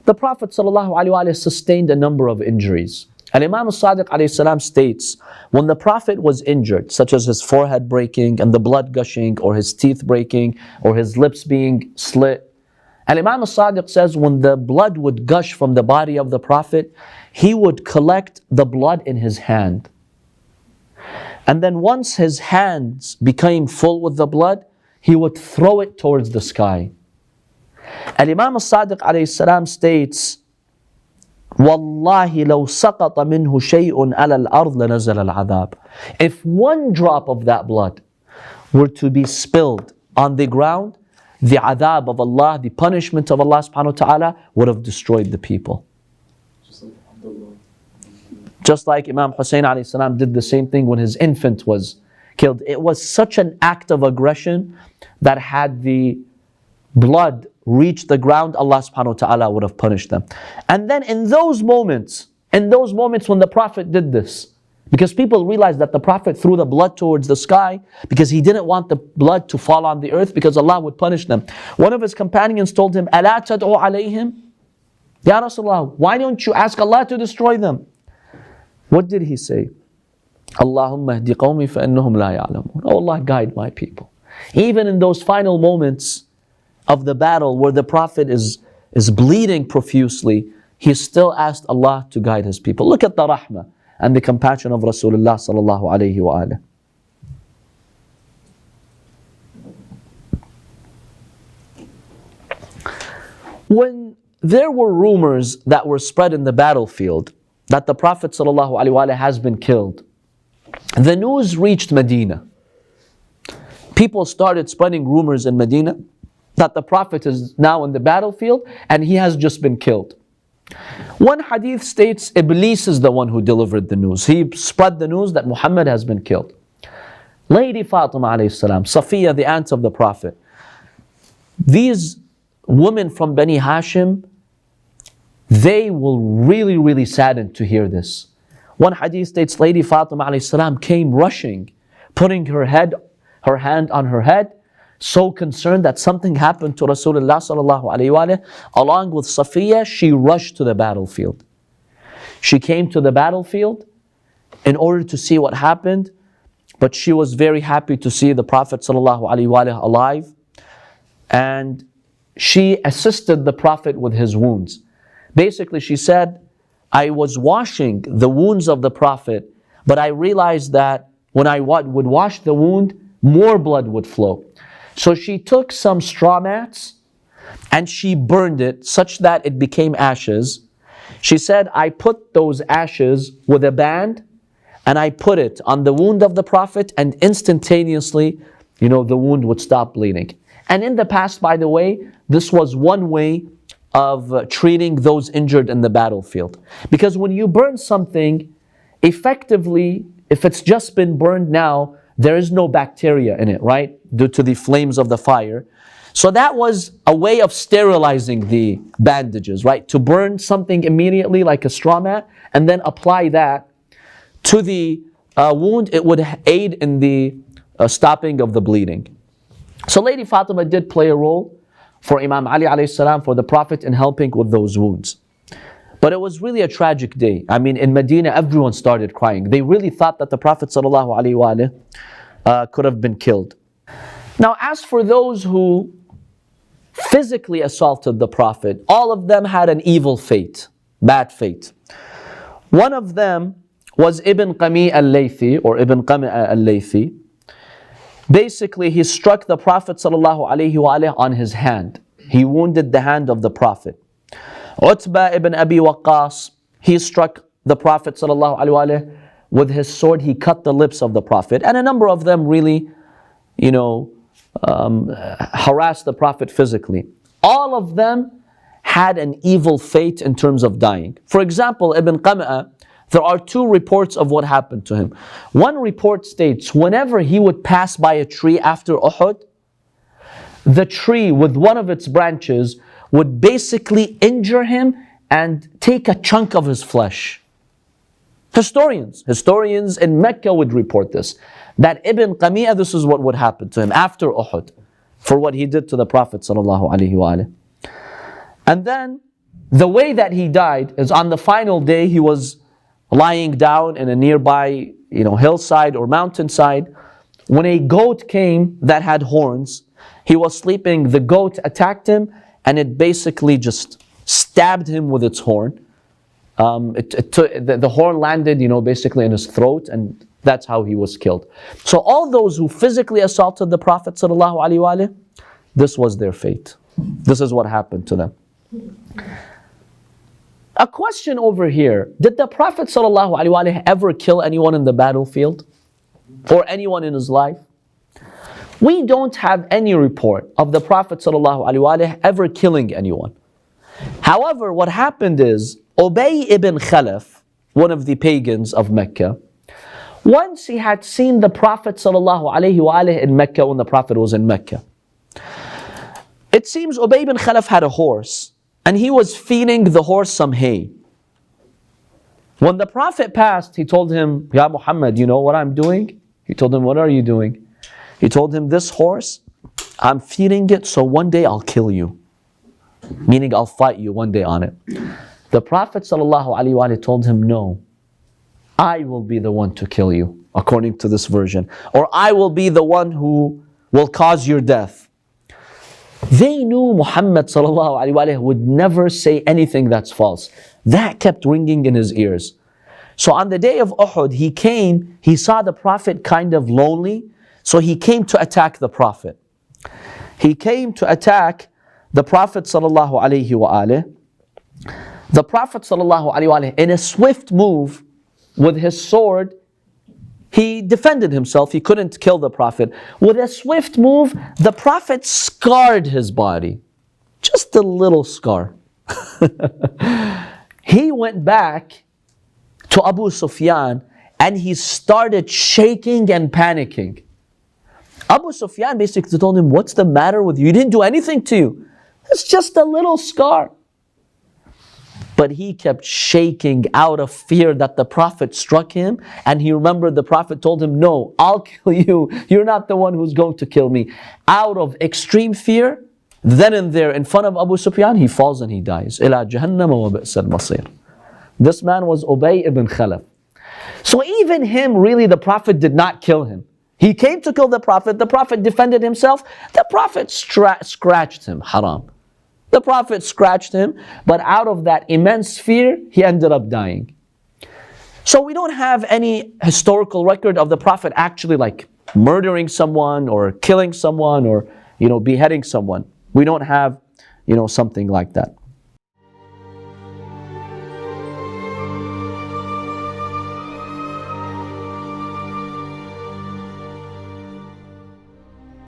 the Prophet ﷺ sustained a number of injuries. And Imam al-Sadiq ﷺ states, when the Prophet was injured, such as his forehead breaking and the blood gushing, or his teeth breaking, or his lips being slit, and Imam al-Sadiq says when the blood would gush from the body of the Prophet, he would collect the blood in his hand. And then once his hands became full with the blood, he would throw it towards the sky. And Imam al-Sadiq ﷺ states, Wallahi law saqata minhu shay'un ala al-ard lanazal al-adhab. If one drop of that blood were to be spilled on the ground, the adhab of Allah, the punishment of Allah subhanahu wa ta'ala would have destroyed the people. Just like Imam Hussein alayhi salam did the same thing when his infant was killed. It was such an act of aggression that had the blood reached the ground, Allah subhanahu wa ta'ala would have punished them. And then in those moments when the Prophet did this, because people realized that the Prophet threw the blood towards the sky because he didn't want the blood to fall on the earth because Allah would punish them. One of his companions told him, أَلَا تَدْعُوا عَلَيْهِمْ Ya Rasulullah, why don't you ask Allah to destroy them? What did he say? Allahumma hdi qawmi fa innahum la ya'lamun. Oh Allah, guide my people. Even in those final moments of the battle where the Prophet is bleeding profusely, he still asked Allah to guide his people. Look at the rahmah and the compassion of Rasulullah sallallahu alayhi wa alayhi. When there were rumors that were spread in the battlefield that the Prophet sallallahu alayhi wa alayhi has been killed, the news reached Medina. People started spreading rumors in Medina that the Prophet is now in the battlefield and he has just been killed. One hadith states Iblis is the one who delivered the news. He spread the news that Muhammad has been killed. Lady Fatima alayhi salam, Safiya, the aunt of the Prophet, these women from Bani Hashim, they were really, really saddened to hear this. One hadith states Lady Fatima alayhi salam came rushing, putting her hand on her head, so concerned that something happened to Rasulullah sallallahu alayhi wa alayhi. Along with Safiya, she rushed to the battlefield. She came to the battlefield in order to see what happened, but she was very happy to see the Prophet sallallahu alayhi wa alayhi alive, and she assisted the Prophet with his wounds. Basically, she said, I was washing the wounds of the Prophet, but I realized that when I would wash the wound, more blood would flow. So she took some straw mats and she burned it such that it became ashes. She said, I put those ashes with a band and I put it on the wound of the Prophet, and instantaneously, the wound would stop bleeding. And in the past, by the way, this was one way of treating those injured in the battlefield. Because when you burn something, effectively, if it's just been burned now, there is no bacteria in it, right? Due to the flames of the fire. So that was a way of sterilizing the bandages, right? To burn something immediately like a straw mat and then apply that to the wound, it would aid in the stopping of the bleeding. So Lady Fatima did play a role for Imam Ali alayhi salam, for the Prophet, in helping with those wounds. But it was really a tragic day. I mean, in Medina, everyone started crying. They really thought that the Prophet sallallahu alaihi wasallam could have been killed. Now, as for those who physically assaulted the Prophet, all of them had an evil fate, bad fate. One of them was Ibn Qami al-Laythi, or Ibn Qami al-Laythi. Basically, he struck the Prophet sallallahu alaihi wasallam on his hand. He wounded the hand of the Prophet. Utbah ibn Abi Waqqas, he struck the Prophet sallallahu alaihi wasallam with his sword. He cut the lips of the Prophet. And a number of them really, harassed the Prophet physically. All of them had an evil fate in terms of dying. For example, Ibn Qam'a, there are two reports of what happened to him. One report states, whenever he would pass by a tree after Uhud, the tree with one of its branches would basically injure him and take a chunk of his flesh. Historians in Mecca would report this, that Ibn Qami'a, this is what would happen to him after Uhud, for what he did to the Prophet sallallahu alaihi wasallam. And then the way that he died is on the final day, he was lying down in a nearby, hillside or mountainside. When a goat came that had horns, he was sleeping, the goat attacked him, and it basically just stabbed him with its horn. The horn landed, basically in his throat, and that's how he was killed. So all those who physically assaulted the Prophet ﷺ, this was their fate. This is what happened to them. A question over here: did the Prophet ﷺ ever kill anyone in the battlefield? Or anyone in his life? We don't have any report of the Prophet ﷺ ever killing anyone. However, what happened is, Ubayy ibn Khalaf, one of the pagans of Mecca, once he had seen the Prophet ﷺ in Mecca when the Prophet was in Mecca. It seems Ubayy ibn Khalaf had a horse, and he was feeding the horse some hay. When the Prophet passed, he told him, "Ya Muhammad, you know what I'm doing?" He told him, "What are you doing?" He told him, "This horse, I'm feeding it so one day I'll kill you." Meaning I'll fight you one day on it. The Prophet ﷺ told him, "No, I will be the one to kill you," according to this version. Or I will be the one who will cause your death. They knew Muhammad ﷺ would never say anything that's false. That kept ringing in his ears. So on the day of Uhud, he saw the Prophet kind of lonely, so he came to attack the Prophet. He came to attack the Prophet ﷺ. The Prophet ﷺ, in a swift move with his sword, he defended himself. He couldn't kill the Prophet. With a swift move, the Prophet scarred his body. Just a little scar. He went back to Abu Sufyan and he started shaking and panicking. Abu Sufyan basically told him, "What's the matter with you? You didn't do anything to you. It's just a little scar." But he kept shaking out of fear that the Prophet struck him, and he remembered the Prophet told him, "No, I'll kill you. You're not the one who's going to kill me." Out of extreme fear, then and there in front of Abu Sufyan, he falls and he dies. إِلَى جَهَنَّمَ وَبِئْسَ الْمَصِيرُ. This man was Ubayy ibn Khalaf. So even him, really, the Prophet did not kill him. He came to kill the Prophet defended himself, the Prophet scratched him, haram. The Prophet scratched him, but out of that immense fear, he ended up dying. So we don't have any historical record of the Prophet actually like murdering someone or killing someone or beheading someone. We don't have something like that.